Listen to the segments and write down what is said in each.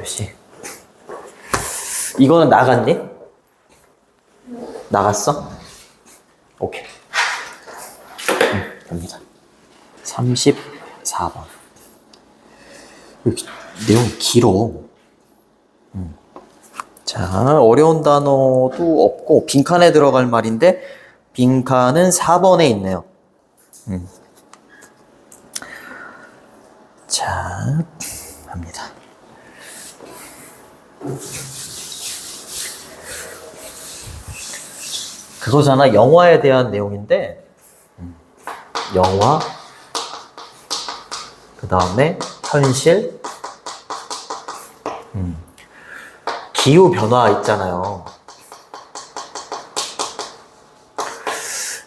몇 시? 이거는 나갔니? 나갔어? 오케이. 갑니다. 34번. 내용이 길어. 자, 어려운 단어도 없고 빈칸에 들어갈 말인데 빈칸은 4번에 있네요. 자, 갑니다. 그거잖아. 영화에 대한 내용인데 영화, 그 다음에 현실, 기후변화 있잖아요.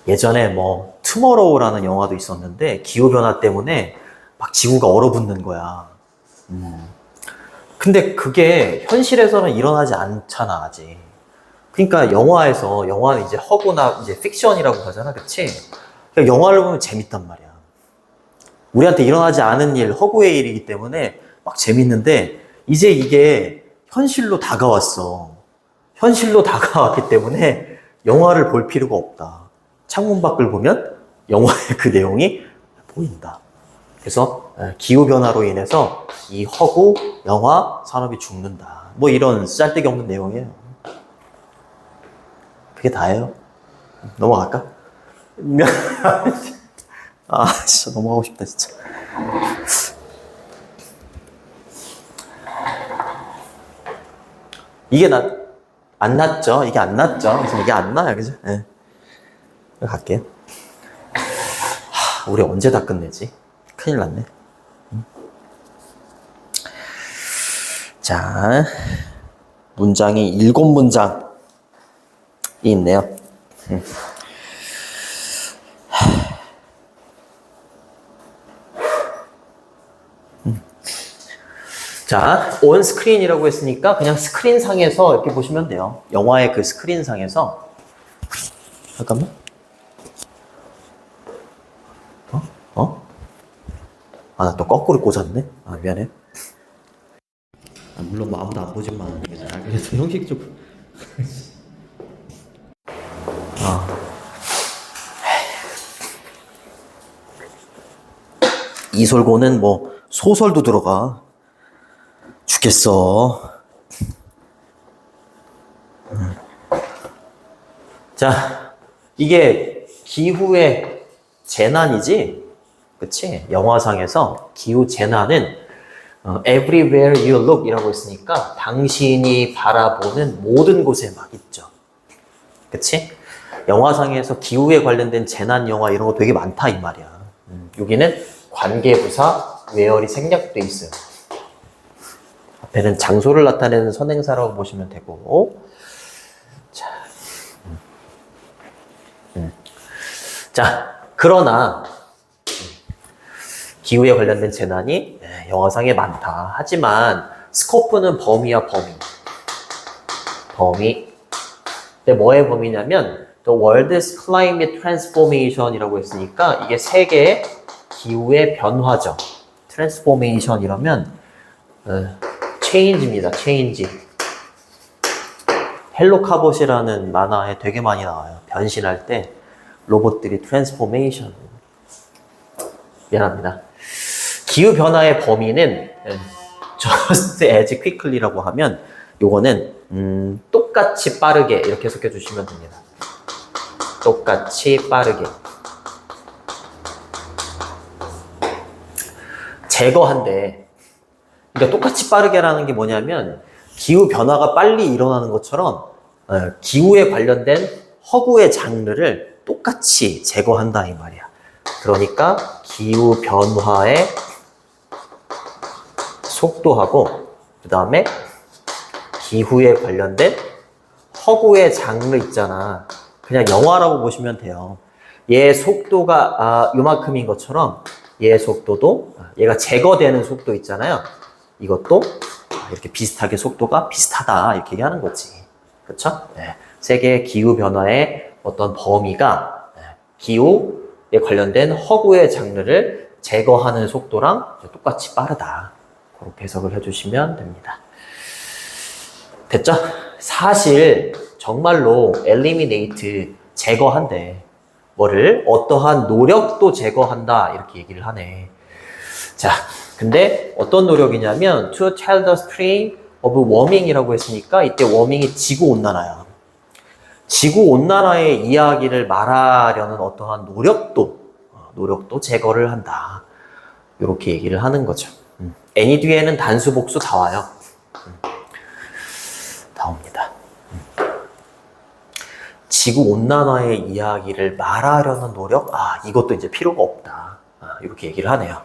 예전에 뭐 투모로우라는 영화도 있었는데 기후변화 때문에 막 지구가 얼어붙는 거야. 근데 그게 현실에서는 일어나지 않잖아, 아직. 그러니까 영화는 이제 허구나 이제 픽션이라고 하잖아, 그치? 그러니까 영화를 보면 재밌단 말이야. 우리한테 일어나지 않은 일, 허구의 일이기 때문에 막 재밌는데 이제 이게 현실로 다가왔어. 현실로 다가왔기 때문에 영화를 볼 필요가 없다. 창문 밖을 보면 영화의 그 내용이 보인다. 그래서 기후변화로 인해서 이 허구, 영화 산업이 죽는다. 뭐 이런 짤데기 없는 내용이에요. 그게 다예요. 넘어갈까? 아, 진짜 넘어가고 싶다, 진짜. 이게 안 났죠? 이게 안 났죠? 그래서 이게 안 나요, 그죠? 네. 갈게요. 우리 언제 다 끝내지? 큰일 났네. 자, 문장이 7문장이 있네요. 자, 온 스크린이라고 했으니까 그냥 스크린상에서 이렇게 보시면 돼요. 영화의 그 스크린상에서. 잠깐만. 아, 나 또 거꾸로 꽂았네. 아, 미안해. 아, 물론 뭐 아무도 안 보지만. 그래서 형식적. 이솔고는 뭐 소설도 들어가. 죽겠어. 자, 이게 기후의 재난이지? 그치? 영화상에서 기후 재난은 everywhere you look 이라고 했으니까 당신이 바라보는 모든 곳에 막 있죠. 그치? 영화상에서 기후에 관련된 재난 영화 이런 거 되게 많다 이 말이야. 여기는 관계부사 where이 생략돼 있어요. 앞에는 장소를 나타내는 선행사라고 보시면 되고. 자, 그러나 기후에 관련된 재난이 영화상에 많다. 하지만 스코프는 범위야, 범위. 근데 뭐의 범위냐면 The World's Climate Transformation이라고 했으니까 이게 세계의 기후의 변화죠. Transformation 이러면 change입니다. change. 헬로 카봇이라는 만화에 되게 많이 나와요. 변신할 때 로봇들이 트랜스포메이션. 미안합니다. 기후변화의 범위는 just as quickly라고 하면 요거는 똑같이 빠르게 이렇게 해석해 주시면 됩니다. 똑같이 빠르게. 제거한대. 그러니까 똑같이 빠르게라는 게 뭐냐면 기후변화가 빨리 일어나는 것처럼 기후에 관련된 허구의 장르를 똑같이 제거한다 이 말이야. 그러니까 기후변화의 속도하고 그 다음에 기후에 관련된 허구의 장르 있잖아. 그냥 영화라고 보시면 돼요. 얘 속도가 요만큼인 것처럼 얘 속도도 얘가 제거되는 속도 있잖아요. 이것도 이렇게 비슷하게 속도가 비슷하다 이렇게 얘기하는 거지. 그렇죠? 네. 세계 기후 변화의 어떤 범위가 기후에 관련된 허구의 장르를 제거하는 속도랑 똑같이 빠르다. 그렇게 해석을 해주시면 됩니다. 됐죠? 사실 정말로 eliminate 제거한대. 뭐를? 어떠한 노력도 제거한다 이렇게 얘기를 하네. 자, 근데 어떤 노력이냐면 to tell the story of warming이라고 했으니까 이때 warming이 지구온난화야. 지구온난화의 이야기를 말하려는 어떠한 노력도 제거를 한다. 이렇게 얘기를 하는 거죠. any 뒤에는 단수 복수 다 와요. 다 옵니다. 지구온난화의 이야기를 말하려는 노력? 이것도 이제 필요가 없다. 이렇게 얘기를 하네요.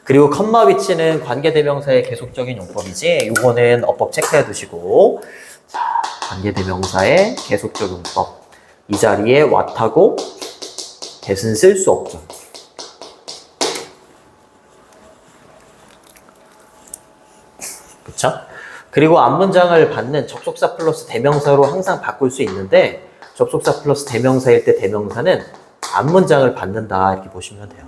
그리고 컴마 위치는 관계대명사의 계속적인 용법이지, 이거는 어법 체크해 두시고, 자, 관계대명사의 계속적 용법. 이 자리에 what하고 that은 쓸 수 없죠. 그쵸? 그리고 앞문장을 받는 접속사 플러스 대명사로 항상 바꿀 수 있는데, 접속사 플러스 대명사일 때 대명사는 앞문장을 받는다 이렇게 보시면 돼요.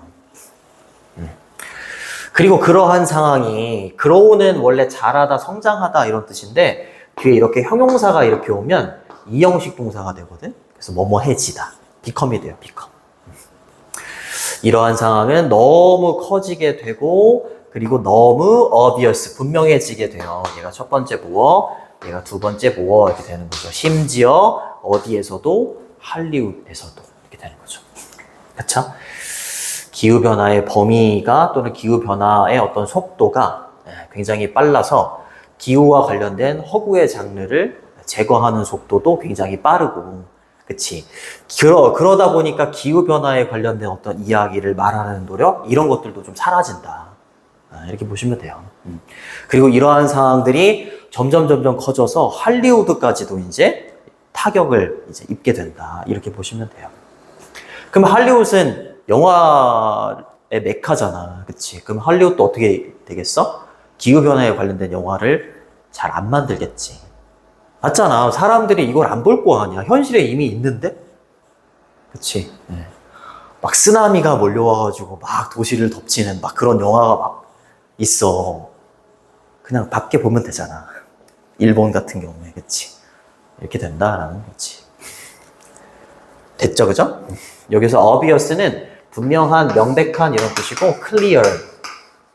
그리고 그러한 상황이 grow는 원래 자라다, 성장하다 이런 뜻인데 뒤에 이렇게 형용사가 이렇게 오면 이형식 동사가 되거든. 그래서 뭐뭐해지다. become이 돼요. become. 이러한 상황은 너무 커지게 되고 그리고 너무 obvious, 분명해지게 돼요. 얘가 첫 번째 뭐어, 얘가 두 번째 뭐어 이렇게 되는 거죠. 심지어 어디에서도 할리우드에서도 이렇게 되는 거죠. 그렇죠? 기후변화의 범위가 또는 기후변화의 어떤 속도가 굉장히 빨라서 기후와 관련된 허구의 장르를 제거하는 속도도 굉장히 빠르고, 그치? 그러다 보니까 기후변화에 관련된 어떤 이야기를 말하는 노력, 이런 것들도 좀 사라진다. 이렇게 보시면 돼요. 그리고 이러한 상황들이 점점 커져서 할리우드까지도 이제 타격을 이제 입게 된다. 이렇게 보시면 돼요. 그럼 할리우드는 영화의 메카잖아. 그치? 그럼 할리우드도 어떻게 되겠어? 기후변화에 관련된 영화를 잘 안 만들겠지. 맞잖아. 사람들이 이걸 안 볼 거 아니야. 현실에 이미 있는데? 그치? 네. 막 쓰나미가 몰려와가지고 막 도시를 덮치는 막 그런 영화가 막 있어. 그냥 밖에 보면 되잖아. 일본 같은 경우에. 그치? 이렇게 된다라는 거지. 됐죠? 그죠? 여기서 obvious는 분명한, 명백한 이런 뜻이고 clear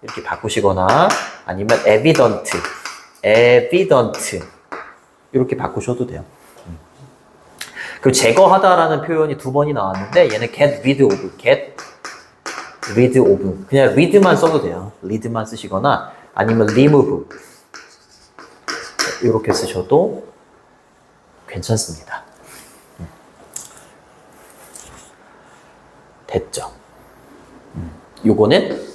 이렇게 바꾸시거나 아니면 evident 이렇게 바꾸셔도 돼요. 그리고 제거하다라는 표현이 두 번이 나왔는데 얘는 get rid of 그냥 read만 써도 돼요. read만 쓰시거나 아니면 remove 이렇게 쓰셔도 괜찮습니다. 됐죠? 요거는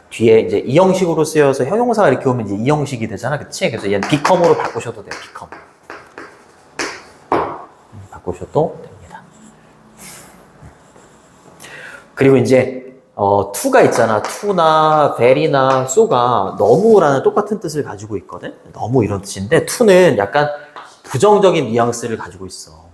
뒤에 이제 이 형식으로 쓰여서 형용사가 이렇게 오면 이제 이 형식이 되잖아, 그치? 그래서 얘는 become으로 바꾸셔도 돼요, become. 바꾸셔도 됩니다. 그리고 이제 to가 있잖아. to나 very나 so가 너무라는 똑같은 뜻을 가지고 있거든. 너무 이런 뜻인데 to는 약간 부정적인 뉘앙스를 가지고 있어.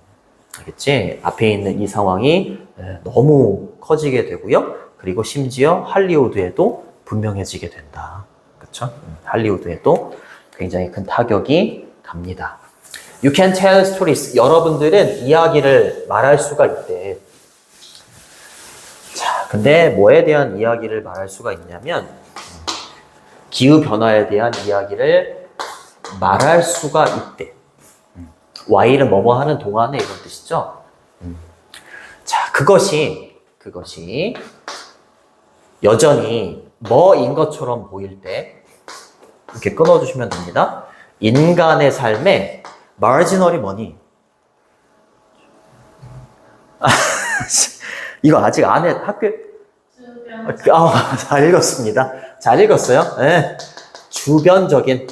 알겠지? 앞에 있는 이 상황이 너무 커지게 되고요. 그리고 심지어 할리우드에도 분명해지게 된다. 그렇죠? 할리우드에도 굉장히 큰 타격이 갑니다. You can tell stories. 여러분들은 이야기를 말할 수가 있대. 자, 근데 뭐에 대한 이야기를 말할 수가 있냐면 기후변화에 대한 이야기를 말할 수가 있대. while은 뭐뭐 하는 동안에 이런 뜻이죠. 자, 그것이 여전히 뭐인 것처럼 보일 때 이렇게 끊어주시면 됩니다. 인간의 삶에 marginal이 뭐니? 이거 아직 안 해. 학교 잘 읽었습니다. 잘 읽었어요. 네. 주변적인,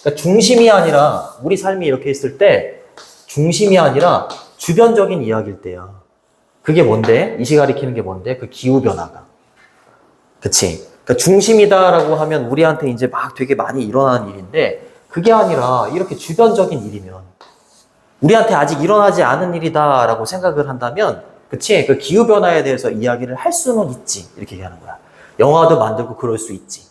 그러니까 중심이 아니라 우리 삶이 이렇게 있을 때 중심이 아니라 주변적인 이야기일 때야. 그게 뭔데? 이시 가리키는 게 뭔데? 그 기후변화가. 그치? 그러니까 중심이다라고 하면 우리한테 이제 막 되게 많이 일어나는 일인데 그게 아니라 이렇게 주변적인 일이면 우리한테 아직 일어나지 않은 일이다라고 생각을 한다면 그치? 그 기후변화에 대해서 이야기를 할 수는 있지. 이렇게 얘기하는 거야. 영화도 만들고 그럴 수 있지.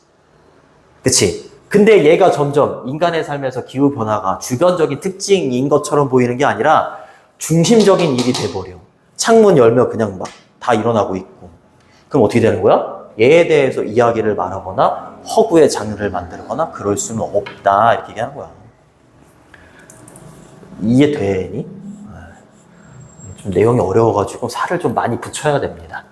그치? 근데 얘가 점점 인간의 삶에서 기후변화가 주변적인 특징인 것처럼 보이는 게 아니라 중심적인 일이 돼버려. 창문 열면 그냥 막 다 일어나고 있고. 그럼 어떻게 되는 거야? 얘에 대해서 이야기를 말하거나 허구의 장르를 만들거나 그럴 수는 없다. 이렇게 얘기하는 거야. 이해되니? 좀 내용이 어려워가지고 살을 좀 많이 붙여야 됩니다.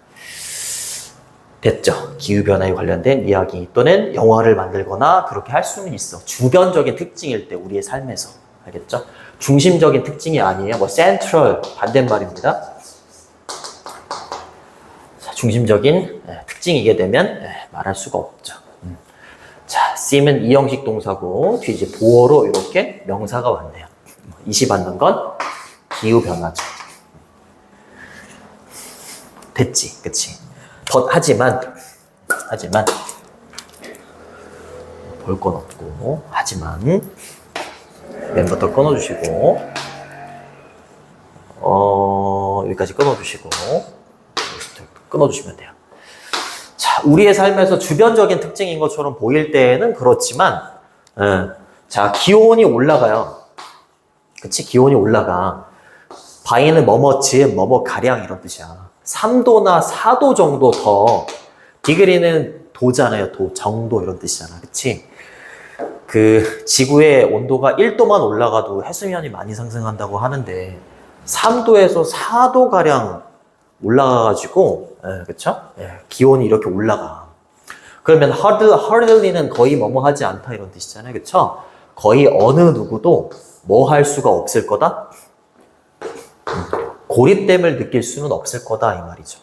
됐죠? 기후변화에 관련된 이야기 또는 영화를 만들거나 그렇게 할 수는 있어. 주변적인 특징일 때 우리의 삶에서. 알겠죠? 중심적인 특징이 아니에요. 뭐 central 반대말입니다. 자, 중심적인 특징이게 되면 말할 수가 없죠. 자, seem은 이형식 동사고 뒤에 이제 보어로 이렇게 명사가 왔네요. 이시 받는 건 기후변화죠. 됐지, 그치? 하지만 볼 건 없고 하지만 맨부터 끊어주시고 여기까지 끊어주시고 끊어주시면 돼요. 자, 우리의 삶에서 주변적인 특징인 것처럼 보일 때에는 그렇지만 자, 기온이 올라가요. 그치? 기온이 올라가. 바이는 뭐뭐 즈음 뭐뭐 가량 이런 뜻이야. 3도나 4도 정도 더. 디그리는 도잖아요. 도, 정도 이런 뜻이잖아. 그치? 그 지구의 온도가 1도만 올라가도 해수면이 많이 상승한다고 하는데 3도에서 4도 가량 올라가가지고 그쵸? 기온이 이렇게 올라가. 그러면 hardly는 거의 뭐뭐 하지 않다 이런 뜻이잖아요. 그쵸? 거의 어느 누구도 뭐 할 수가 없을 거다? 고립됨을 느낄 수는 없을 거다 이 말이죠.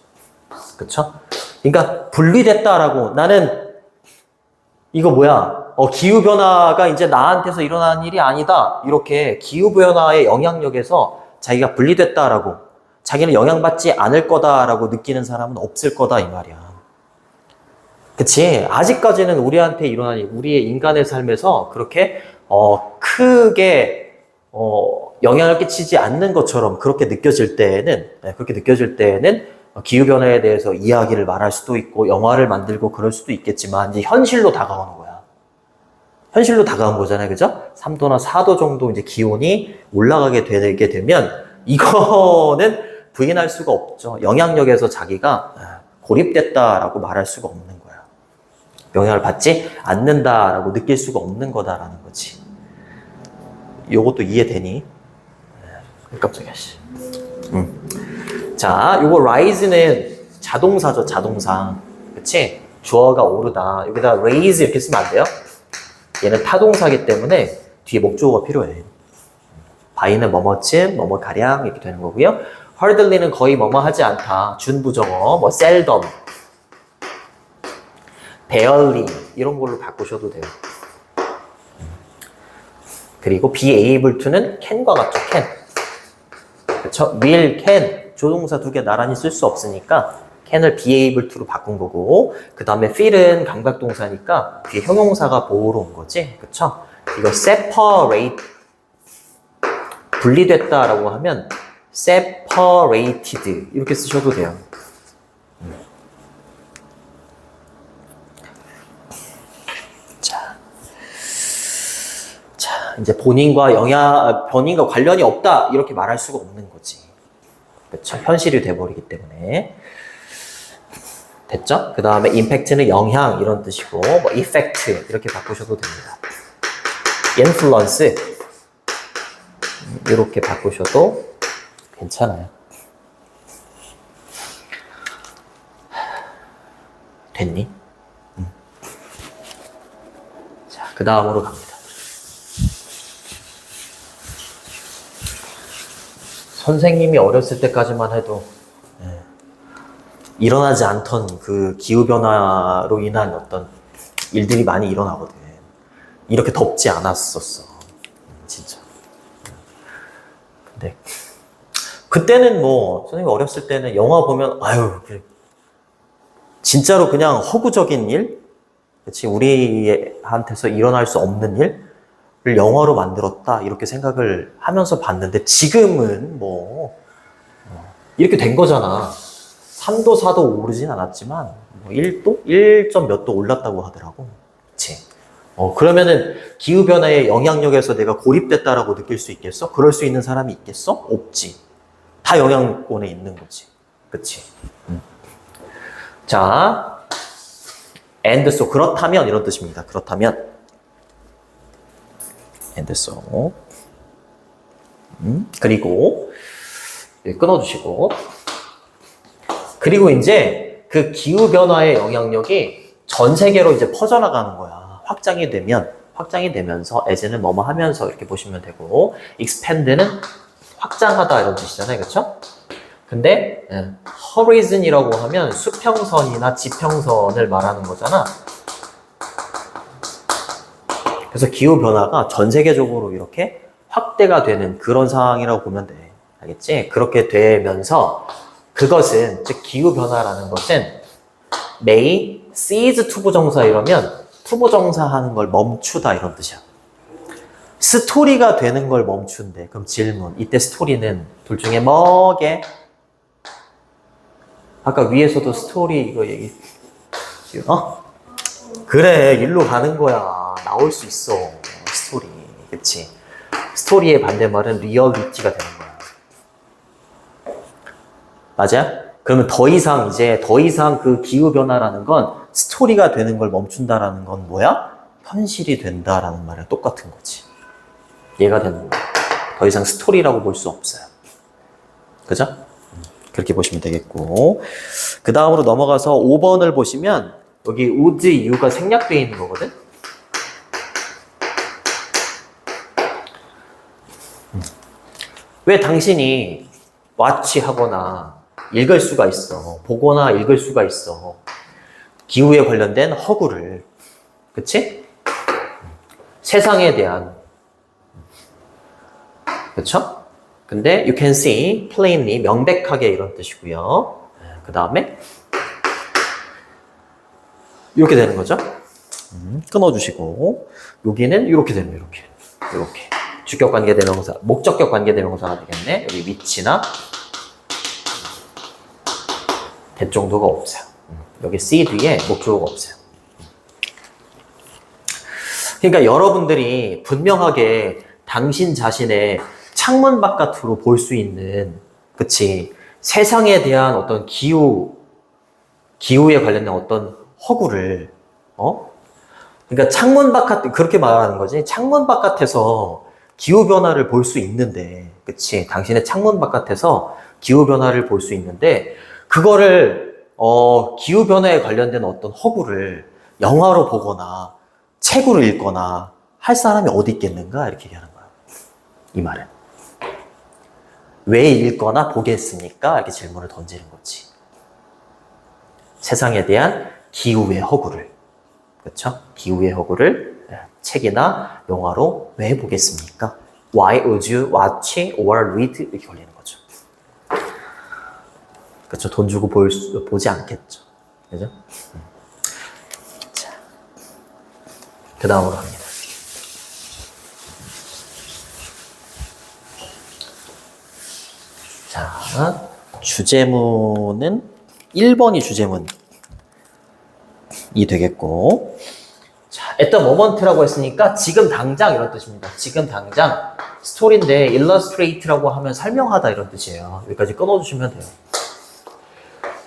그쵸? 그러니까 분리됐다라고 나는 이거 뭐야? 기후변화가 이제 나한테서 일어나는 일이 아니다. 이렇게 기후변화의 영향력에서 자기가 분리됐다라고 자기는 영향받지 않을 거다라고 느끼는 사람은 없을 거다 이 말이야. 그치? 아직까지는 우리한테 일어나는 우리의 인간의 삶에서 그렇게 크게 영향을 끼치지 않는 것처럼 그렇게 느껴질 때에는 기후변화에 대해서 이야기를 말할 수도 있고 영화를 만들고 그럴 수도 있겠지만 이제 현실로 다가오는 거야. 현실로 다가온 거잖아요. 그죠? 3도나 4도 정도 이제 기온이 올라가게 되게 되면 이거는 부인할 수가 없죠. 영향력에서 자기가 고립됐다라고 말할 수가 없는 거야. 영향을 받지 않는다라고 느낄 수가 없는 거다라는 거지. 요것도 이해되니? 깜짝이야, 씨. 자, 요거 rise는 자동사죠, 자동사. 그치? 주어가 오르다. 여기다 raise 이렇게 쓰면 안 돼요? 얘는 타동사기 때문에 뒤에 목적어가 필요해. by는 뭐뭐쯤, 뭐뭐 가량 이렇게 되는 거고요. hardly는 거의 뭐뭐 하지 않다. 준부정어, 뭐 seldom, barely 이런 걸로 바꾸셔도 돼요. 그리고 be able to는 can과 같죠, can. 그쵸? will, can 조동사 두 개 나란히 쓸 수 없으니까 can을 be able to로 바꾼 거고 그 다음에 feel은 감각동사니까 뒤에 형용사가 보호로 온 거지. 그쵸? 이거 separate 분리됐다라고 하면 separated 이렇게 쓰셔도 돼요. 자, 이제 본인과 관련이 없다 이렇게 말할 수가 없는 거지. 그렇죠? 현실이 돼버리기 때문에. 됐죠? 그 다음에 impact는 영향 이런 뜻이고 뭐 effect 이렇게 바꾸셔도 됩니다. influence 이렇게 바꾸셔도 괜찮아요. 됐니? 자, 그 다음으로 갑니다. 선생님이 어렸을 때까지만 해도 일어나지 않던 그 기후변화로 인한 어떤 일들이 많이 일어나거든. 이렇게 덥지 않았었어. 진짜. 근데 그때는 뭐 선생님이 어렸을 때는 영화 보면 아유 진짜로 그냥 허구적인 일? 그치? 우리한테서 일어날 수 없는 일을 영화로 만들었다 이렇게 생각을 하면서 봤는데 지금은 뭐 이렇게 된 거잖아. 3도, 4도 오르진 않았지만 뭐 1도? 1점 몇 도 올랐다고 하더라고. 그치? 그러면은 기후변화의 영향력에서 내가 고립됐다라고 느낄 수 있겠어? 그럴 수 있는 사람이 있겠어? 없지. 다 영향권에 있는 거지. 그치? 자, and so, 그렇다면, 이런 뜻입니다. 그렇다면. and so. 그리고, 끊어주시고. 그리고 이제 그 기후변화의 영향력이 전 세계로 이제 퍼져나가는 거야. 확장이 되면서, as는 뭐뭐 하면서 이렇게 보시면 되고, expand는 확장하다 이런 뜻이잖아요. 그쵸? 근데, horizon이라고 하면 수평선이나 지평선을 말하는 거잖아. 그래서 기후변화가 전 세계적으로 이렇게 확대가 되는 그런 상황이라고 보면 돼. 알겠지? 그렇게 되면서, 그것은, 즉, 기후변화라는 것은 may cease 투부정사 이러면 투부정사 하는 걸 멈추다 이런 뜻이야. 스토리가 되는 걸 멈춘대. 그럼 질문. 이때 스토리는 둘 중에 뭐게? 아까 위에서도 스토리 이거 얘기. 그래, 일로 가는 거야. 나올 수 있어. 스토리. 그치? 스토리의 반대말은 리얼리티가 되는 거야. 맞아? 그러면 더 이상 그 기후변화라는 건 스토리가 되는 걸 멈춘다라는 건 뭐야? 현실이 된다라는 말이야. 똑같은 거지. 얘가 되는 거야. 더 이상 스토리라고 볼 수 없어요. 그죠? 그렇게 보시면 되겠고. 그 다음으로 넘어가서 5번을 보시면 여기 would you가 생략되어 있는 거거든? 왜 당신이 watch 하거나 읽을 수가 있어. 보거나 읽을 수가 있어. 기후에 관련된 허구를. 그치? 세상에 대한. 그쵸? 근데 you can see plainly, 명백하게 이런 뜻이고요. 그 다음에 이렇게 되는 거죠. 끊어주시고 여기는 이렇게 되는 거예요. 이렇게. 주격 관계대명사, 목적격 관계대명사가 되겠네. 여기 위치나 될 정도가 없어요. 여기 C 뒤에 목적어가 없어요. 그러니까 여러분들이 분명하게 당신 자신의 창문 바깥으로 볼 수 있는, 그치, 세상에 대한 어떤 기후에 관련된 어떤 허구를, 그러니까 창문 바깥, 그렇게 말하는 거지. 창문 바깥에서 기후변화를 볼 수 있는데, 그치, 당신의 창문 바깥에서 기후변화를 볼 수 있는데, 그거를, 기후변화에 관련된 어떤 허구를 영화로 보거나, 책으로 읽거나 할 사람이 어디 있겠는가? 이렇게 얘기하는 거야. 이 말은. 왜 읽거나 보겠습니까? 이렇게 질문을 던지는 거지. 세상에 대한 기후의 허구를. 그렇죠? 기후의 허구를 책이나 영화로 왜 보겠습니까? Why would you watch or read? 이렇게 걸리는 거죠. 그렇죠? 돈 주고 보지 않겠죠. 그죠? 자, 그 다음으로 갑니다. 자, 주제문은 1번이 주제문이 되겠고, 자, at the moment라고 했으니까 지금 당장 이런 뜻입니다. 지금 당장 스토리인데 illustrate라고 하면 설명하다 이런 뜻이에요. 여기까지 끊어주시면 돼요.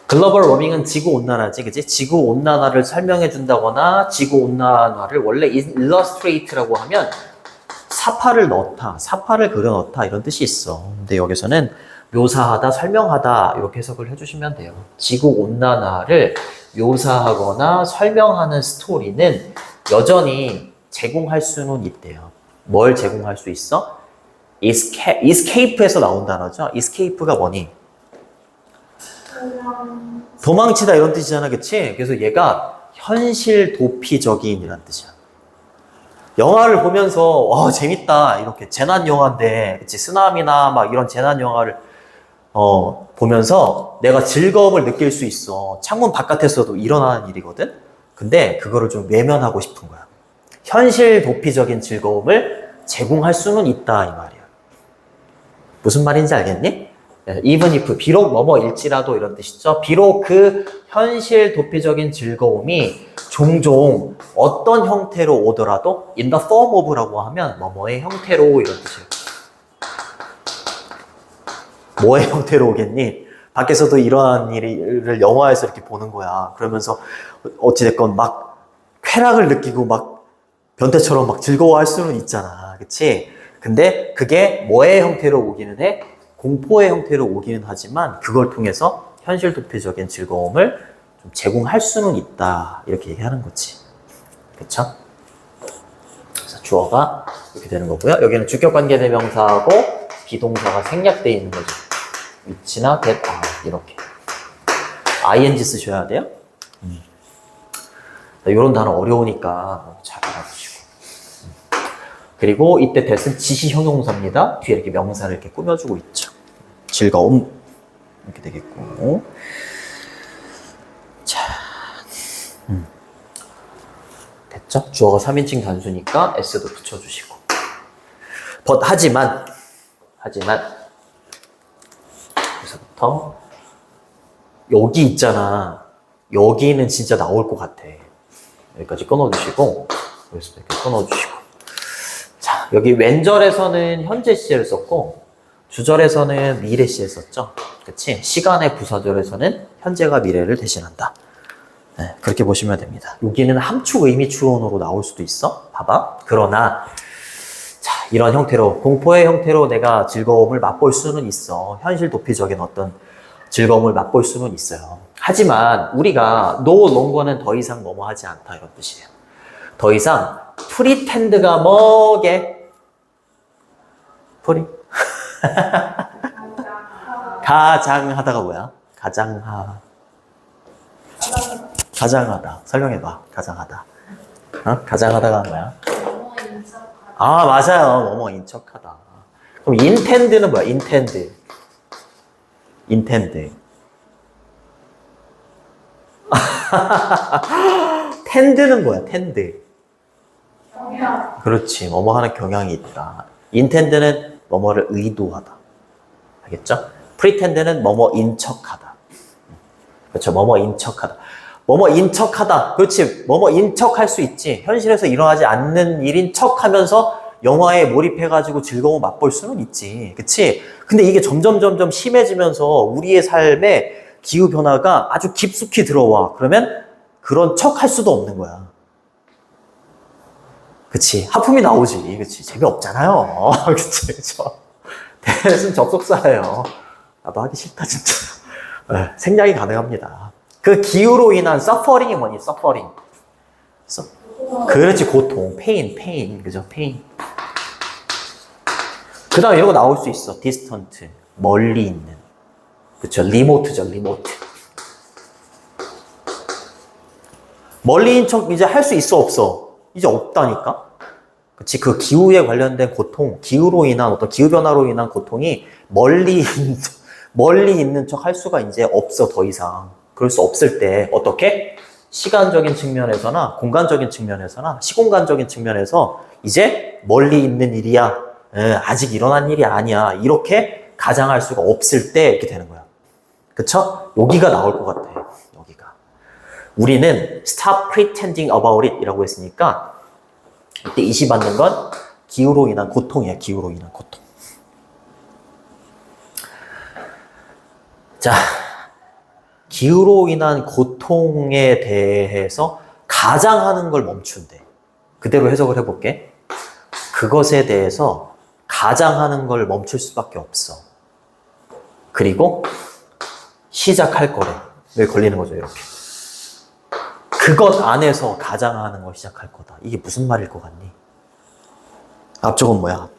글로벌 워밍은 지구온난화지, 그치? 지구온난화를 설명해준다거나 지구온난화를 원래 illustrate라고 하면 사파를 넣다, 사파를 그려 넣다 이런 뜻이 있어. 근데 여기서는 묘사하다, 설명하다 이렇게 해석을 해주시면 돼요. 지구온난화를 묘사하거나 설명하는 스토리는 여전히 제공할 수는 있대요. 뭘 제공할 수 있어? escape에서 나온 단어죠. escape가 뭐니? 도망치다 이런 뜻이잖아, 그치? 그래서 얘가 현실 도피적인 이란 뜻이야. 영화를 보면서 와 재밌다 이렇게 재난 영화인데, 그치? 쓰나미나 막 이런 재난 영화를 보면서 내가 즐거움을 느낄 수 있어. 창문 바깥에서도 일어나는 일이거든? 근데 그거를 좀 외면하고 싶은 거야. 현실 도피적인 즐거움을 제공할 수는 있다 이 말이야. 무슨 말인지 알겠니? even if, 비록 뭐뭐일지라도 이런 뜻이죠. 비록 그 현실 도피적인 즐거움이 종종 어떤 형태로 오더라도 in the form of라고 하면 뭐뭐의 형태로 이런 뜻이에요. 뭐의 형태로 오겠니? 밖에서도 이러한 일을 영화에서 이렇게 보는 거야. 그러면서 어찌됐건 막 쾌락을 느끼고 막 변태처럼 막 즐거워할 수는 있잖아. 그치? 근데 그게 뭐의 형태로 오기는 해? 공포의 형태로 오기는 하지만 그걸 통해서 현실 도피적인 즐거움을 좀 제공할 수는 있다. 이렇게 얘기하는 거지. 그쵸? 그래서 주어가 이렇게 되는 거고요. 여기는 주격관계 대명사하고 비동사가 생략되어 있는 거죠. 위치나 that, 이렇게. ing 쓰셔야 돼요. 이런 단어 어려우니까 잘 알아두시고. 그리고 이때 that은 지시 형용사입니다. 뒤에 이렇게 명사를 이렇게 꾸며주고 있죠. 즐거움. 이렇게 되겠고. 자. 됐죠? 주어가 3인칭 단수니까 s도 붙여주시고. 하지만. 그래서부터 여기 있잖아. 여기는 진짜 나올 것 같아. 여기까지 끊어주시고 여기서도 이렇게 끊어주시고. 자, 여기 왼절에서는 현재 시제를 썼고 주절에서는 미래 시제 썼죠. 그치? 시간의 부사절에서는 현재가 미래를 대신한다. 네, 그렇게 보시면 됩니다. 여기는 함축 의미 추론으로 나올 수도 있어. 봐봐. 그러나 자, 이런 형태로 공포의 형태로 내가 즐거움을 맛볼 수는 있어. 현실 도피적인 어떤 즐거움을 맛볼 수는 있어요. 하지만 우리가 no longer는 더 이상 뭐뭐 하지 않다 이런 뜻이에요. 더 이상 pretend가 뭐게? 가장하다가 뭐야? 가장하다. 설명해봐. 가장하다. 가장하다가 뭐야? 맞아요. 뭐뭐인 척하다. 그럼 intend는 뭐야? intend. tend는 뭐야? tend. 그렇지. 뭐뭐 하는 경향이 있다. intend는 뭐뭐를 의도하다. 알겠죠? pretend는 뭐뭐인 척하다. 그렇죠. 뭐뭐인 척하다. 뭐뭐인 척하다. 그렇지. 뭐뭐인 척할 수 있지. 현실에서 일어나지 않는 일인 척하면서 영화에 몰입해가지고 즐거움을 맛볼 수는 있지. 그치? 근데 이게 점점 심해지면서 우리의 삶에 기후변화가 아주 깊숙이 들어와. 그러면 그런 척 할 수도 없는 거야. 그치? 하품이 나오지. 그치? 재미없잖아요. 그치? 그쵸? 대신 접속사예요. 나도 하기 싫다, 진짜. 생략이 가능합니다. 그 기후로 인한 suffering이 뭐니? suffering. 그렇지, 고통. pain. 그죠? pain. 그 다음에 이런 거 나올 수 있어. distant. 멀리 있는. 그쵸? remote죠, remote. 멀리인 척 이제 할 수 있어, 없어? 이제 없다니까? 그치? 그 기후에 관련된 고통, 기후로 인한 어떤 기후변화로 인한 고통이 멀리 있는 척 할 수가 이제 없어, 더 이상. 그럴 수 없을 때, 어떻게? 시간적인 측면에서나, 공간적인 측면에서나, 시공간적인 측면에서 이제 멀리 있는 일이야. 아직 일어난 일이 아니야. 이렇게 가장할 수가 없을 때 이렇게 되는 거야. 그쵸? 여기가 나올 것 같아. 여기가. 우리는 stop pretending about it 이라고 했으니까 이때 이시받는 건 기후로 인한 고통이야. 기후로 인한 고통. 자, 기후로 인한 고통에 대해서 가장하는 걸 멈춘대. 그대로 해석을 해볼게. 그것에 대해서 가장하는 걸 멈출 수밖에 없어. 그리고 시작할 거래. 왜 걸리는 거죠, 이렇게. 그것 안에서 가장하는 걸 시작할 거다. 이게 무슨 말일 것 같니? 앞쪽은 뭐야?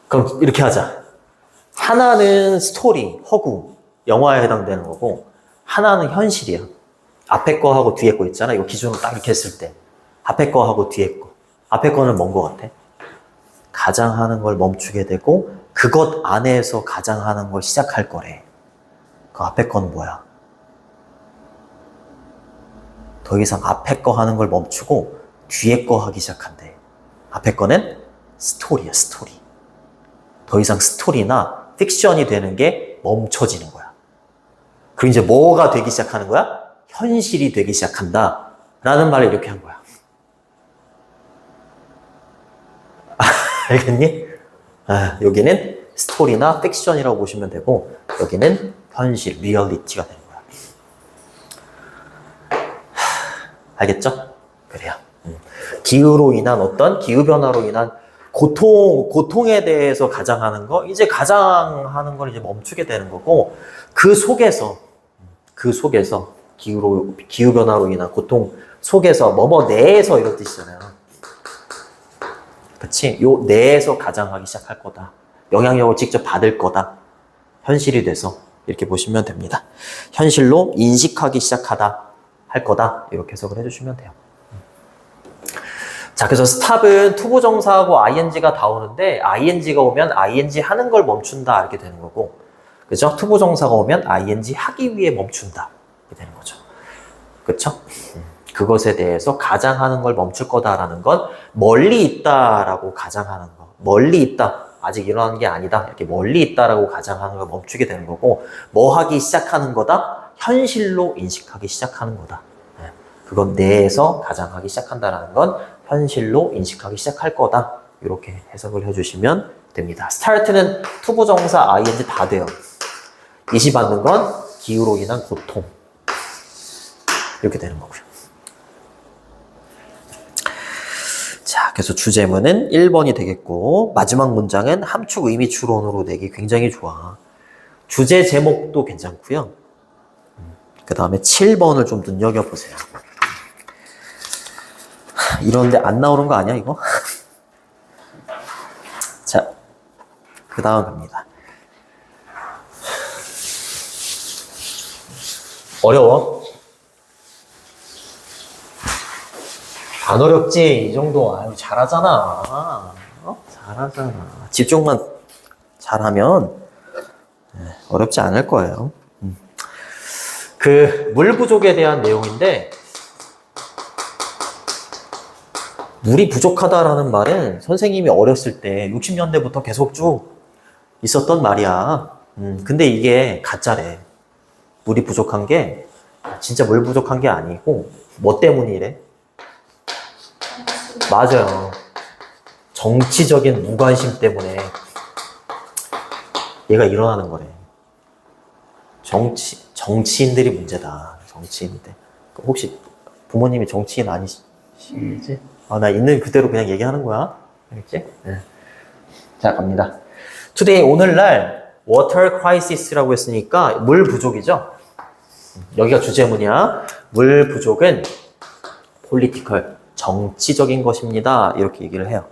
그럼 이렇게 하자. 하나는 스토리, 허구, 영화에 해당되는 거고 하나는 현실이야. 앞에 거하고 뒤에 거 있잖아. 이거 기준으로 딱 이렇게 했을 때 앞에 거하고 뒤에 거. 앞에 거는 뭔 거 같아? 가장하는 걸 멈추게 되고 그것 안에서 가장하는 걸 시작할 거래. 그 앞에 건 뭐야? 더 이상 앞에 거 하는 걸 멈추고 뒤에 거 하기 시작한대. 앞에 거는 스토리야, 스토리. 더 이상 스토리나 픽션이 되는 게 멈춰지는 거야. 그리고 이제 뭐가 되기 시작하는 거야? 현실이 되기 시작한다. 라는 말을 이렇게 한 거야. 알겠니? 여기는 스토리나 픽션이라고 보시면 되고, 여기는 현실, 리얼리티가 되는 거야. 알겠죠? 그래요. 기후로 인한 기후변화로 인한 고통에 대해서 가장하는 거, 이제 가장하는 걸 이제 멈추게 되는 거고, 그 속에서, 기후변화로 인한 고통 속에서, 뭐뭐 내에서 이런 뜻이잖아요. 그치? 요 내에서 가장하기 시작할 거다. 영향력을 직접 받을 거다. 현실이 돼서. 이렇게 보시면 됩니다. 현실로 인식하기 시작하다. 할 거다. 이렇게 해석을 해주시면 돼요. 자, 그래서 스탑은 투부정사하고 ing가 다 오는데 ing가 오면 ing 하는 걸 멈춘다 이렇게 되는 거고, 그죠? 투부정사가 오면 ing 하기 위해 멈춘다 이렇게 되는 거죠. 그쵸? 그것에 대해서 가장하는 걸 멈출 거다라는 건 멀리 있다라고 가장하는 거, 멀리 있다, 아직 일어나는 게 아니다 이렇게 멀리 있다라고 가장하는 걸 멈추게 되는 거고, 뭐 하기 시작하는 거다? 현실로 인식하기 시작하는 거다. 그건 내에서 가장하기 시작한다라는 건 현실로 인식하기 시작할 거다. 이렇게 해석을 해주시면 됩니다. start는 투부정사, ing 다 돼요. 인식받는 건 기후로 인한 고통. 이렇게 되는 거고요. 자, 그래서 주제문은 1번이 되겠고, 마지막 문장은 함축 의미 추론으로 내기 굉장히 좋아. 주제 제목도 괜찮고요. 그 다음에 7번을 좀 눈여겨보세요. 이런데 안 나오는 거 아니야, 이거? 자, 그 다음 갑니다. 어려워? 안 어렵지? 이 정도. 아유, 잘하잖아. 잘하잖아. 집중만 잘하면 어렵지 않을 거예요. 그 물 부족에 대한 내용인데, 물이 부족하다라는 말은 선생님이 어렸을 때 60년대부터 계속 쭉 있었던 말이야. 근데 이게 가짜래. 물이 부족한 게 진짜 물 부족한 게 아니고 뭐 때문이래? 맞아요. 정치적인 무관심 때문에 얘가 일어나는 거래. 정치인들이 문제다. 정치인들. 혹시 부모님이 정치인 아니시지? 나 있는 그대로 그냥 얘기하는 거야. 알겠지? 네. 자, 갑니다. Today, 오늘날 water crisis라고 했으니까 물 부족이죠? 여기가 주제문이야. 물 부족은 political, 정치적인 것입니다. 이렇게 얘기를 해요.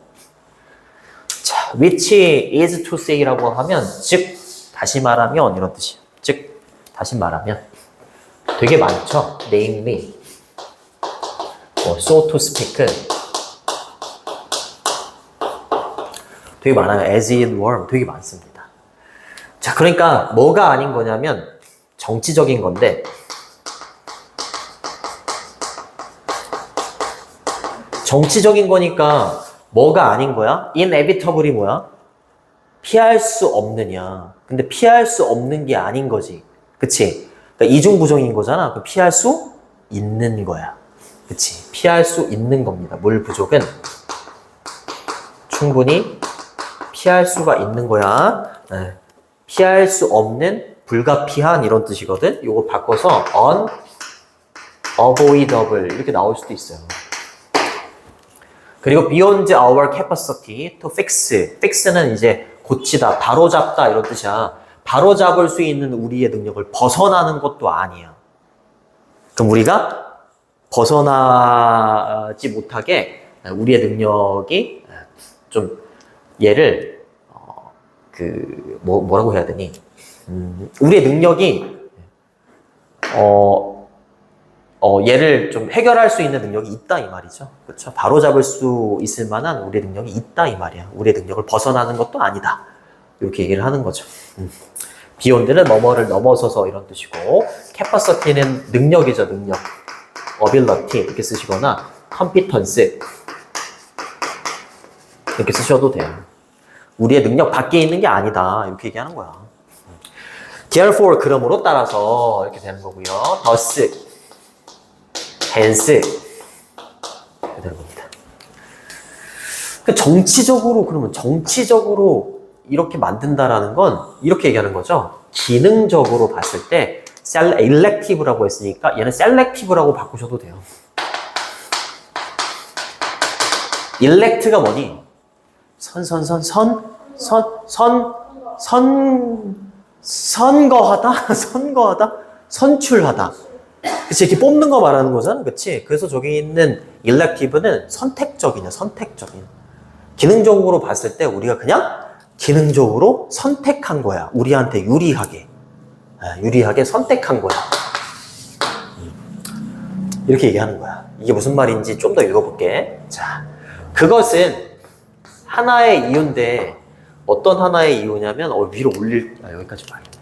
자, which is to say라고 하면, 즉, 다시 말하면 이런 뜻이에요. 즉, 다시 말하면 되게 많죠? namely, so to speak 되게 많아요. as it were 되게 많습니다. 자, 그러니까 뭐가 아닌 거냐면 정치적인 건데, 정치적인 거니까 뭐가 아닌 거야? inevitably 뭐야? 피할 수 없느냐. 근데 피할 수 없는 게 아닌 거지. 그치? 그러니까 이중부정인 거잖아. 그럼 피할 수 있는 거야. 그치? 피할 수 있는 겁니다. 물 부족은 충분히 피할 수가 있는 거야. 네. 피할 수 없는, 불가피한 이런 뜻이거든. 이거 바꿔서 unavoidable 이렇게 나올 수도 있어요. 그리고 beyond our capacity to fix. fix는 이제 고치다, 바로잡다 이런 뜻이야. 바로잡을 수 있는 우리의 능력을 벗어나는 것도 아니야. 그럼 우리가 벗어나지 못하게 우리의 능력이 좀 얘를 뭐라고 해야 되니? 우리의 능력이 얘를 좀 해결할 수 있는 능력이 있다 이 말이죠. 그렇죠? 바로 잡을 수 있을 만한 우리의 능력이 있다 이 말이야. 우리의 능력을 벗어나는 것도 아니다. 이렇게 얘기를 하는 거죠. beyond는 뭐뭐를 넘어서서 이런 뜻이고, capacity는 능력이죠, 능력. ability 이렇게 쓰시거나 competence 이렇게 쓰셔도 돼요. 우리의 능력 밖에 있는 게 아니다. 이렇게 얘기하는 거야. Therefore, 그러므로 따라서 이렇게 되는 거고요. Thus, hence 이렇게 되는 겁니다. 정치적으로 이렇게 만든다라는 건 이렇게 얘기하는 거죠. 기능적으로 봤을 때 elective라고 했으니까 얘는 selective라고 바꾸셔도 돼요. elect가 뭐니? 선거하다? 선출하다. 그치, 이렇게 뽑는 거 말하는 거잖아. 그치? 그래서 저기 있는 elective는 선택적인. 기능적으로 봤을 때 우리가 그냥 기능적으로 선택한 거야. 우리한테 유리하게 선택한 거야. 이렇게 얘기하는 거야. 이게 무슨 말인지 좀 더 읽어볼게. 자, 그것은 하나의 이유인데 어떤 하나의 이유냐면 위로 여기까지 봐야겠네.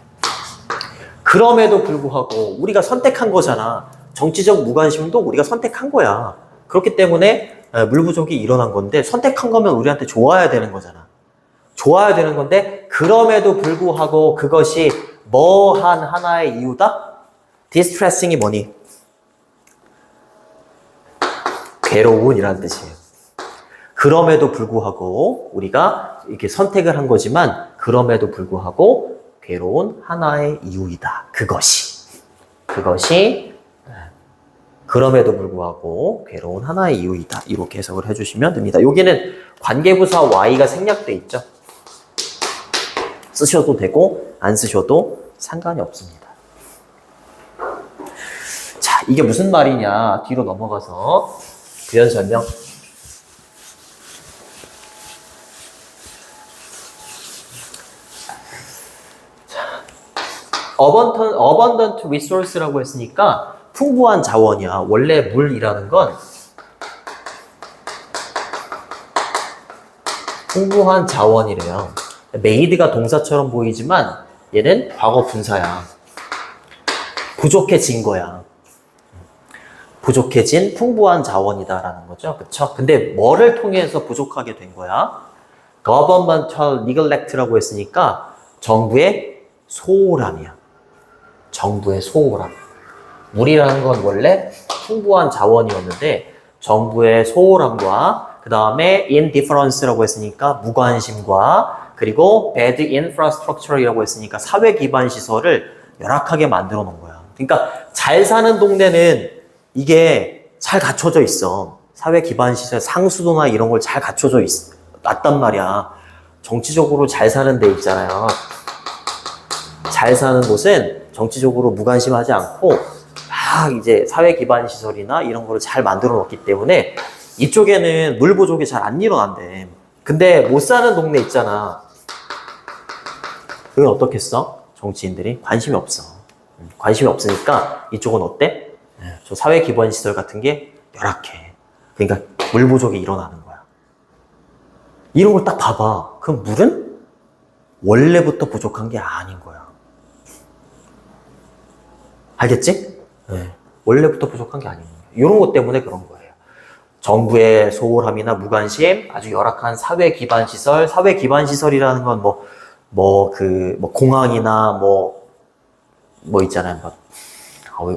그럼에도 불구하고 우리가 선택한 거잖아. 정치적 무관심도 우리가 선택한 거야. 그렇기 때문에 물 부족이 일어난 건데 선택한 거면 우리한테 좋아야 되는 거잖아. 좋아야 되는 건데 그럼에도 불구하고 그것이 뭐한 하나의 이유다? distressing이 뭐니? 괴로운이라는 뜻이에요. 그럼에도 불구하고 우리가 이렇게 선택을 한 거지만 그럼에도 불구하고 괴로운 하나의 이유이다. 그것이 그럼에도 불구하고 괴로운 하나의 이유이다. 이렇게 해석을 해주시면 됩니다. 여기는 관계부사 Y가 생략돼 있죠. 쓰셔도 되고 안 쓰셔도 상관이 없습니다. 자, 이게 무슨 말이냐? 뒤로 넘어가서 부연 설명. abundant resource라고 했으니까 풍부한 자원이야. 원래 물이라는 건 풍부한 자원이래요. made가 동사처럼 보이지만 얘는 과거 분사야. 부족해진 거야. 부족해진 풍부한 자원이다라는 거죠. 그쵸? 근데 뭐를 통해서 부족하게 된 거야? governmental neglect라고 했으니까 정부의 소홀함이야. 정부의 소홀함. 물이라는 건 원래 풍부한 자원이었는데 정부의 소홀함과 그 다음에 indifference라고 했으니까 무관심과 그리고 bad infrastructure이라고 했으니까 사회 기반 시설을 열악하게 만들어 놓은 거야. 그러니까 잘 사는 동네는 이게 잘 갖춰져 있어. 사회 기반 시설, 상수도나 이런 걸 잘 갖춰져 놨단 말이야. 정치적으로 잘 사는 데 있잖아요. 잘 사는 곳은 정치적으로 무관심하지 않고 막 이제 사회 기반 시설이나 이런 거를 잘 만들어 놓기 때문에 이쪽에는 물 부족이 잘 안 일어난대. 근데 못 사는 동네 있잖아. 여긴 어떻겠어? 정치인들이 관심이 없어. 관심이 없으니까 이쪽은 어때? 저 사회 기반 시설 같은 게 열악해. 그러니까 물 부족이 일어나는 거야. 이런 걸 딱 봐봐. 그럼 물은 원래부터 부족한 게 아닌 거야. 알겠지? 네. 원래부터 부족한 게 아닌 거야. 이런 것 때문에 그런 거예요. 정부의 소홀함이나 무관심, 아주 열악한 사회 기반 시설, 사회 기반 시설이라는 건 공항이나 있잖아요.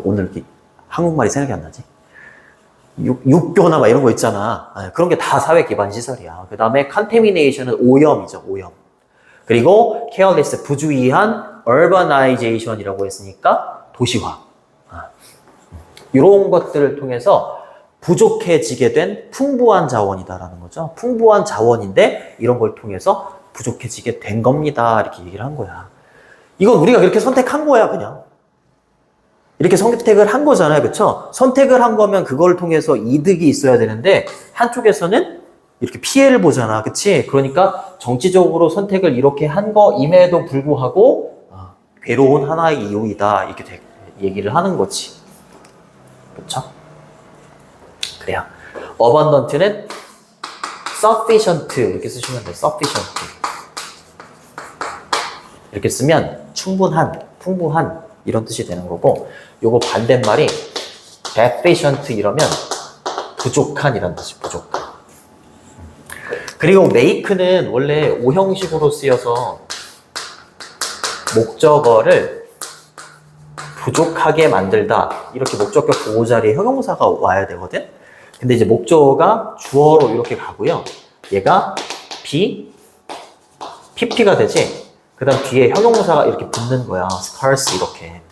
오늘 이렇게 한국말이 생각이 안 나지? 육교나 막 이런 거 있잖아. 그런 게 다 사회 기반 시설이야. 그 다음에 contamination은 오염이죠, 오염. 그리고 careless, 부주의한 urbanization이라고 했으니까 도시화. 이런 것들을 통해서 부족해지게 된 풍부한 자원이다라는 거죠. 풍부한 자원인데 이런 걸 통해서 부족해지게 된 겁니다. 이렇게 얘기를 한 거야. 이건 우리가 그렇게 선택한 거야, 그냥. 이렇게 선택을 한 거잖아요. 그쵸? 선택을 한 거면 그걸 통해서 이득이 있어야 되는데 한쪽에서는 이렇게 피해를 보잖아. 그치? 그러니까 정치적으로 선택을 이렇게 한 거임에도 불구하고 괴로운 하나의 이유이다. 이렇게 얘기를 하는 거지. 그쵸? 그래요. abundant는 sufficient 이렇게 쓰시면 돼요. sufficient 이렇게 쓰면 충분한, 풍부한 이런 뜻이 되는 거고 요거 반대말이 deficient 이러면 부족한 이런 뜻이 부족한. 그리고 make는 원래 오형식으로 쓰여서 목적어를 부족하게 만들다. 이렇게 목적격 보호 자리에 형용사가 와야 되거든? 근데 이제 목적어가 주어로 이렇게 가고요. 얘가 PP가 되지? 그 다음 뒤에 형용사가 이렇게 붙는 거야. scarce 이렇게.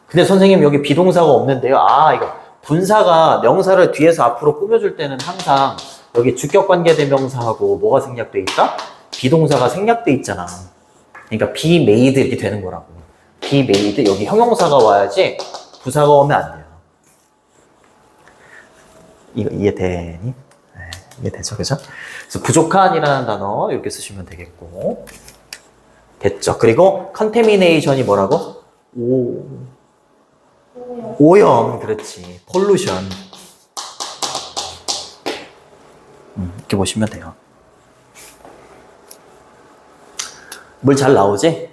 근데 선생님 여기 비동사가 없는데요. 아, 이거 분사가 명사를 뒤에서 앞으로 꾸며줄 때는 항상 여기 주격관계대명사하고 뭐가 생략돼 있다? 비동사가 생략돼 있잖아. 그러니까 be made 이렇게 되는 거라고. be made 여기 형용사가 와야지 부사가 오면 안 돼요. 이거 이해되니? 네, 이해되죠, 그죠? 그래서 부족한이라는 단어 이렇게 쓰시면 되겠고, 됐죠? 그리고 contamination이 뭐라고? 오염, 그렇지. pollution. 이렇게 보시면 돼요. 물 잘 나오지?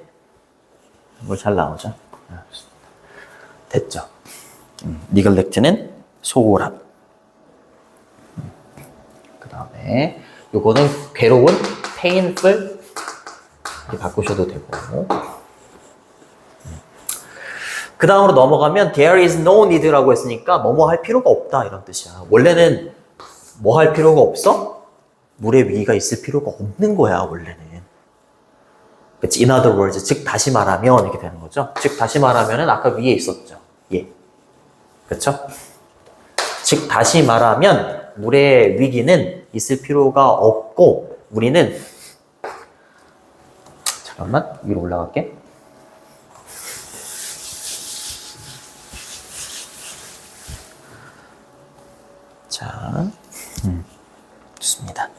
물 잘 나오죠? 됐죠? neglect는 소홀함. 그 다음에 요거는 괴로운 painful 이렇게 바꾸셔도 되고. 그 다음으로 넘어가면 there is no need라고 했으니까 뭐뭐 할 필요가 없다 이런 뜻이야. 원래는 뭐 할 필요가 없어? 물에 위기가 있을 필요가 없는 거야 원래는. 그치? In other words, 즉 다시 말하면 이렇게 되는 거죠. 즉 다시 말하면은 아까 위에 있었죠. 예, 그렇죠? 즉 다시 말하면 물의 위기는 있을 필요가 없고 우리는 잠깐만 위로 올라갈게. 자, 좋습니다.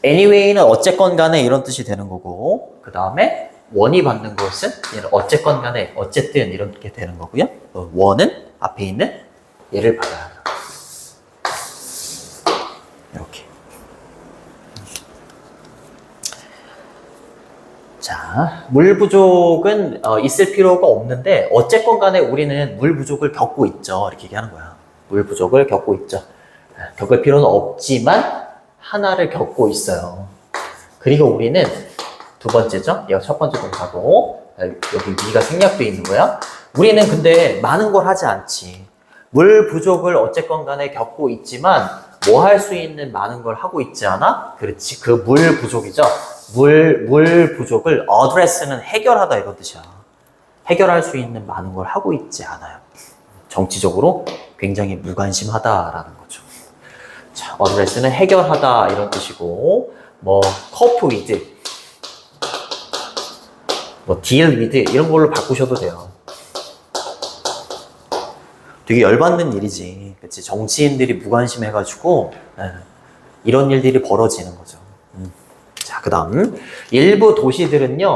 anyway는 어쨌건 간에 이런 뜻이 되는 거고, 그 다음에 원이 받는 것은 어쨌건 간에 어쨌든 이렇게 되는 거고요. 원은 앞에 있는 얘를 받아야 합니다. 이렇게. 자, 물 부족은 있을 필요가 없는데 어쨌건 간에 우리는 물 부족을 겪고 있죠. 이렇게 얘기하는 거야. 물 부족을 겪고 있죠. 겪을 필요는 없지만 하나를 겪고 있어요. 그리고 우리는 두 번째죠. 얘가 첫 번째 동사고 여기 위가 생략되어 있는 거야. 우리는 근데 많은 걸 하지 않지. 물 부족을 어쨌건 간에 겪고 있지만 뭐 할 수 있는 많은 걸 하고 있지 않아? 그렇지. 그 물 부족이죠. 물 부족을 address는 해결하다 이런 뜻이야. 해결할 수 있는 많은 걸 하고 있지 않아요. 정치적으로 굉장히 무관심하다라는 거죠. 자, address는 해결하다 이런 뜻이고, 뭐 cope with, 뭐 deal with 이런 걸로 바꾸셔도 돼요. 되게 열받는 일이지. 그치? 정치인들이 무관심해가지고 이런 일들이 벌어지는 거죠. 자, 그 다음 일부 도시들은요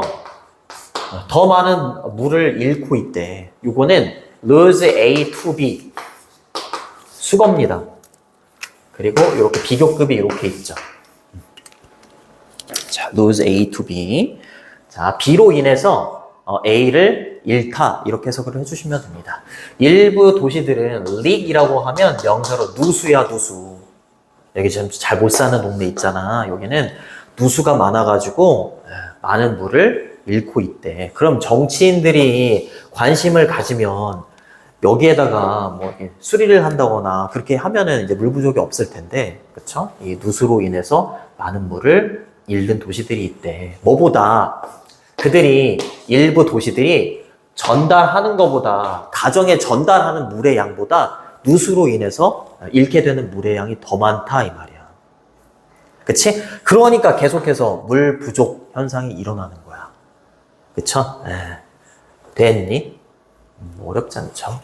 더 많은 물을 잃고 있대. 이거는 lose A to B 수거입니다. 그리고 이렇게 비교급이 이렇게 있죠. 자, lose A to B. 자, B로 인해서 A를 잃다 이렇게 해석을 해주시면 됩니다. 일부 도시들은 leak이라고 하면 명사로 누수야 누수. 여기 지금 잘 못 사는 동네 있잖아. 여기는 누수가 많아가지고 많은 물을 잃고 있대. 그럼 정치인들이 관심을 가지면 여기에다가 뭐 수리를 한다거나 그렇게 하면은 이제 물 부족이 없을 텐데, 그쵸? 이 누수로 인해서 많은 물을 잃는 도시들이 있대. 뭐보다 그들이 일부 도시들이 전달하는 것보다 가정에 전달하는 물의 양보다 누수로 인해서 잃게 되는 물의 양이 더 많다 이 말이야. 그치? 그러니까 계속해서 물 부족 현상이 일어나는 거야. 그쵸? 됐니? 어렵지 않죠?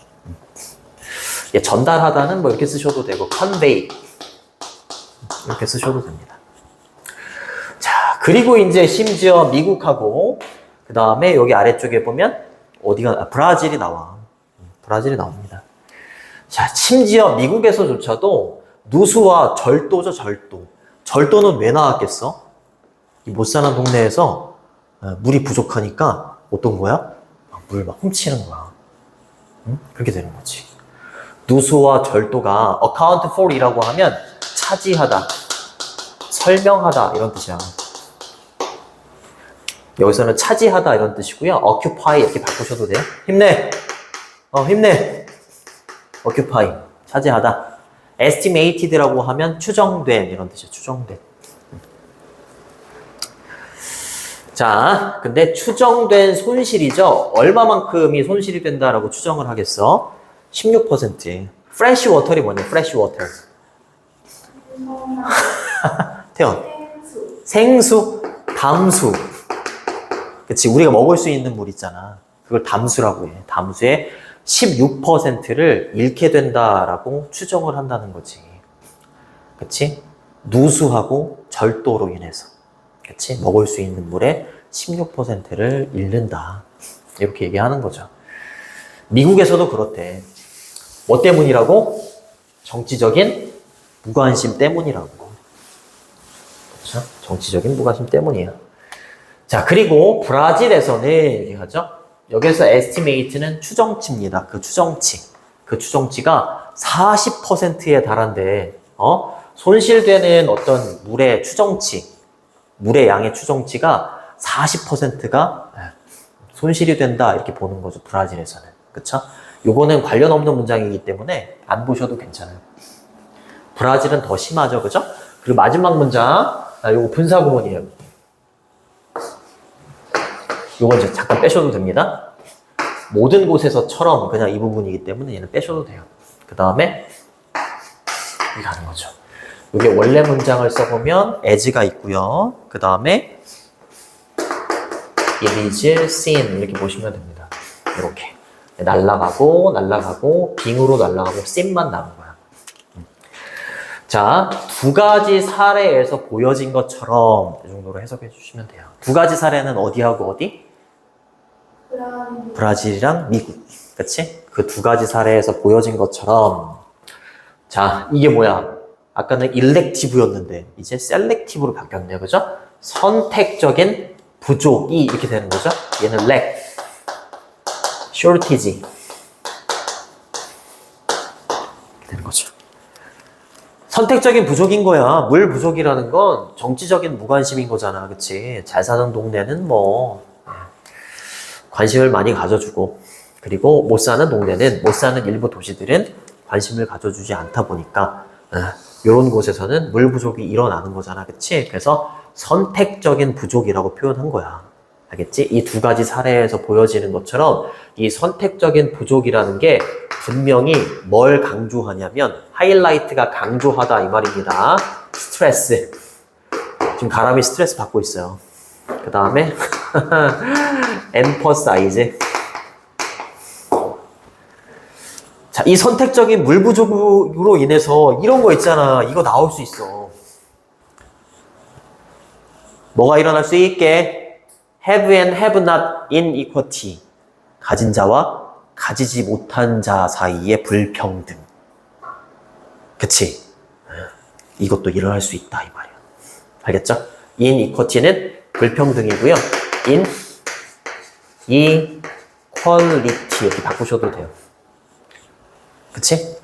예, 전달하다는 뭐 이렇게 쓰셔도 되고 convey 이렇게 쓰셔도 됩니다. 자, 그리고 이제 심지어 미국하고 그 다음에 여기 아래쪽에 보면 어디가 브라질이 나와. 브라질이 나옵니다. 자, 심지어 미국에서조차도 누수와 절도죠, 절도. 절도는 왜 나왔겠어? 이 못 사는 동네에서 물이 부족하니까 어떤 거야? 물 막 훔치는 거야. 응? 그렇게 되는 거지. 누수와 절도가 account for이라고 하면 차지하다, 설명하다 이런 뜻이야. 여기서는 차지하다 이런 뜻이고요. occupy 이렇게 바꾸셔도 돼요. 힘내. 힘내. occupy. 차지하다. estimated라고 하면 추정된 이런 뜻이에요. 추정된. 자, 근데 추정된 손실이죠. 얼마만큼이 손실이 된다라고 추정을 하겠어? 16%. fresh water이 뭐냐? fresh water. 태연. 생수, 담수. 그치, 우리가 먹을 수 있는 물 있잖아. 그걸 담수라고 해. 담수의 16%를 잃게 된다라고 추정을 한다는 거지. 그치? 누수하고 절도로 인해서. 그치? 먹을 수 있는 물의 16%를 잃는다. 이렇게 얘기하는 거죠. 미국에서도 그렇대. 뭐 때문이라고? 정치적인 무관심 때문이라고. 그렇죠? 정치적인 무관심 때문이야. 자, 그리고 브라질에서는 이렇게 하죠. 여기서 estimate는 추정치입니다. 그 추정치. 그 추정치가 40%에 달한데, 손실되는 어떤 물의 추정치, 물의 양의 추정치가 40%가 손실이 된다. 이렇게 보는 거죠. 브라질에서는. 그쵸? 요거는 관련 없는 문장이기 때문에 안 보셔도 괜찮아요. 브라질은 더 심하죠. 그죠? 그리고 마지막 문장. 요거 분사구문이에요. 요건 이제 잠깐 빼셔도 됩니다. 모든 곳에서처럼 그냥 이 부분이기 때문에 얘는 빼셔도 돼요. 그 다음에 이렇게 하는 거죠. 이게 원래 문장을 써보면 as가 있고요. 그 다음에 image, scene 이렇게 보시면 됩니다. 이렇게 날아가고 날아가고 빙으로 날아가고 scene만 남은 거야. 자, 두 가지 사례에서 보여진 것처럼 이 정도로 해석해 주시면 돼요. 두 가지 사례는 어디하고 어디? 브라질이랑 미국. 그치? 그 두 가지 사례에서 보여진 것처럼. 자, 이게 뭐야? 아까는 elective였는데 이제 selective로 바뀌었네요. 그죠? 선택적인 부족이 이렇게 되는 거죠. 얘는 lack, shortage 이렇게 되는 거죠. 선택적인 부족인 거야. 물 부족이라는 건 정치적인 무관심인 거잖아. 그치? 잘 사는 동네는 뭐 관심을 많이 가져주고, 그리고 못 사는 동네는, 못 사는 일부 도시들은 관심을 가져주지 않다 보니까 이런 곳에서는 물 부족이 일어나는 거잖아. 그치? 그래서 선택적인 부족이라고 표현한 거야. 알겠지? 이 두 가지 사례에서 보여지는 것처럼 이 선택적인 부족이라는 게 분명히 뭘 강조하냐면 하이라이트가 강조하다 이 말입니다. 스트레스. 지금 가람이 스트레스 받고 있어요. 그 다음에 emphasize. 자, 이 선택적인 물 부족으로 인해서 이런 거 있잖아. 이거 나올 수 있어. 뭐가 일어날 수 있게? have and have not inequality. 가진 자와 가지지 못한 자 사이의 불평등. 그치? 이것도 일어날 수 있다 이 말이야. 알겠죠? inequality는 불평등이고요. equality 이렇게 바꾸셔도 돼요. 그치?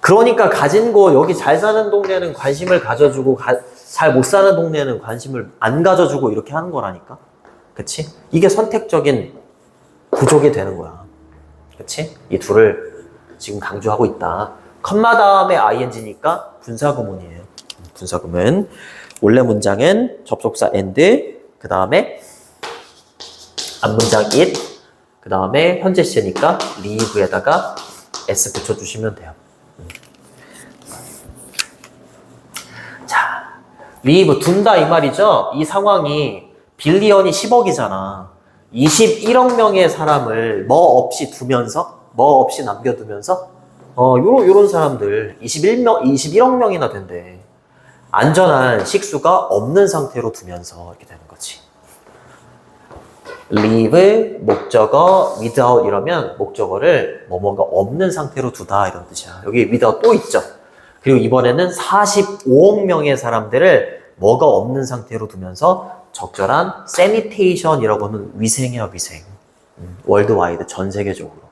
그러니까 가진 거 여기 잘 사는 동네는 관심을 가져주고 잘 못 사는 동네는 관심을 안 가져주고 이렇게 하는 거라니까. 그치? 이게 선택적인 부족이 되는 거야. 그치? 이 둘을 지금 강조하고 있다. 컴마 다음에 ing니까 분사구문이에요. 분사구문. 원래 문장은 접속사 and, 그 다음에 앞문장 it, 그 다음에 현재 시제니까 leave에다가 s 붙여주시면 돼요. 자, leave 둔다 이 말이죠. 이 상황이 빌리언이 10억이잖아. 21억 명의 사람을 뭐 없이 두면서, 뭐 없이 남겨두면서, 요런 사람들 21억 명이나 된대. 안전한 식수가 없는 상태로 두면서 이렇게 되는 거지. leave, 목적어, without 이러면 목적어를 뭐뭐가 없는 상태로 두다 이런 뜻이야. 여기 without 또 있죠. 그리고 이번에는 45억 명의 사람들을 뭐가 없는 상태로 두면서 적절한 sanitation이라고 하는 위생이야, 위생. 월드와이드, 전 세계적으로.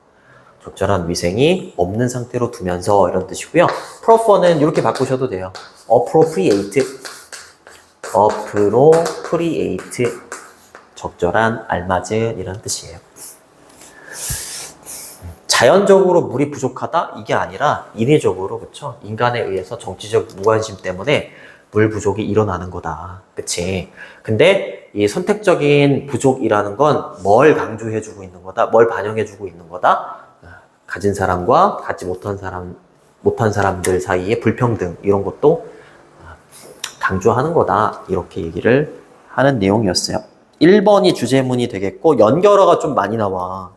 적절한 위생이 없는 상태로 두면서 이런 뜻이고요. prefer는 이렇게 바꾸셔도 돼요. appropriate. appropriate 적절한, 알맞은 이런 뜻이에요. 자연적으로 물이 부족하다? 이게 아니라 인위적으로, 그쵸? 인간에 의해서 정치적 무관심 때문에 물 부족이 일어나는 거다. 그치? 근데 이 선택적인 부족이라는 건 뭘 강조해주고 있는 거다? 뭘 반영해주고 있는 거다? 가진 사람과 갖지 못한 사람들 사이의 불평등, 이런 것도 강조하는 거다. 이렇게 얘기를 하는 내용이었어요. 1번이 주제문이 되겠고, 연결어가 좀 많이 나와.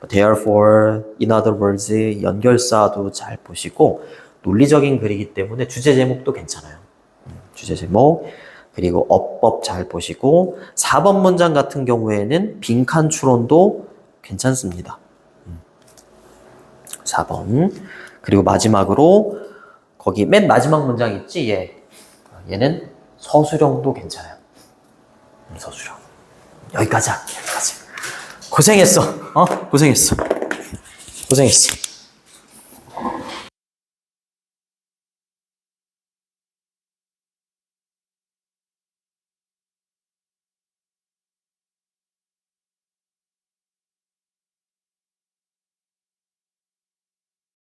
Therefore, in other words, 연결사도 잘 보시고, 논리적인 글이기 때문에 주제 제목도 괜찮아요. 주제 제목, 그리고 어법 잘 보시고, 4번 문장 같은 경우에는 빈칸 추론도 괜찮습니다. 4번. 그리고 마지막으로, 거기 맨 마지막 문장 있지? 얘는 서술형도 괜찮아요. 서술형. 여기까지 할게, 여기까지. 고생했어. 고생했어. 고생했어.